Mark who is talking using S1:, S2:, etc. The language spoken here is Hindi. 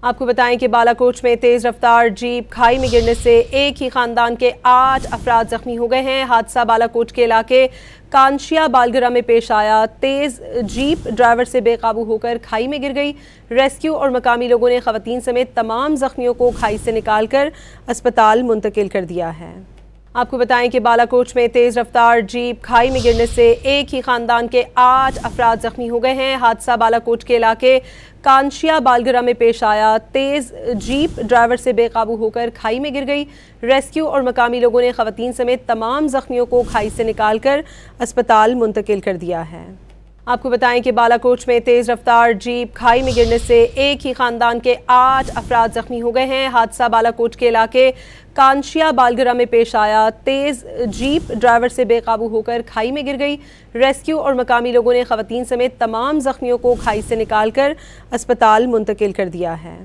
S1: आपको बताएं कि बालाकोट में तेज रफ्तार जीप खाई में गिरने से एक ही खानदान के 8 अफराद जख्मी हो गए हैं। हादसा बालाकोट के इलाके कानशिया बालगरा में पेश आया। तेज जीप ड्राइवर से बेकाबू होकर खाई में गिर गई। रेस्क्यू और मकामी लोगों ने खवातीन समेत तमाम जख्मियों को खाई से निकालकर अस्पताल मुंतकिल कर दिया है। आपको बताएं कि बालाकोट में तेज रफ्तार जीप खाई में गिरने से एक ही खानदान के 8 अफराद जख्मी हो गए हैं। हादसा बालाकोट के इलाके कानशिया बालगरा में पेश आया। तेज जीप ड्राइवर से बेकाबू होकर खाई में गिर गई। रेस्क्यू और मकामी लोगों ने खवातीन समेत तमाम जख्मियों को खाई से निकालकर अस्पताल मुंतकिल कर दिया है। आपको बताएं कि बालाकोट में तेज रफ्तार जीप खाई में गिरने से एक ही खानदान के 8 अफराद जख्मी हो गए हैं। हादसा बालाकोट के इलाके कानशिया बालगरा में पेश आया। तेज जीप ड्राइवर से बेकाबू होकर खाई में गिर गई। रेस्क्यू और मकामी लोगों ने खवातीन समेत तमाम जख्मियों को खाई से निकालकर अस्पताल मुंतकिल कर दिया है।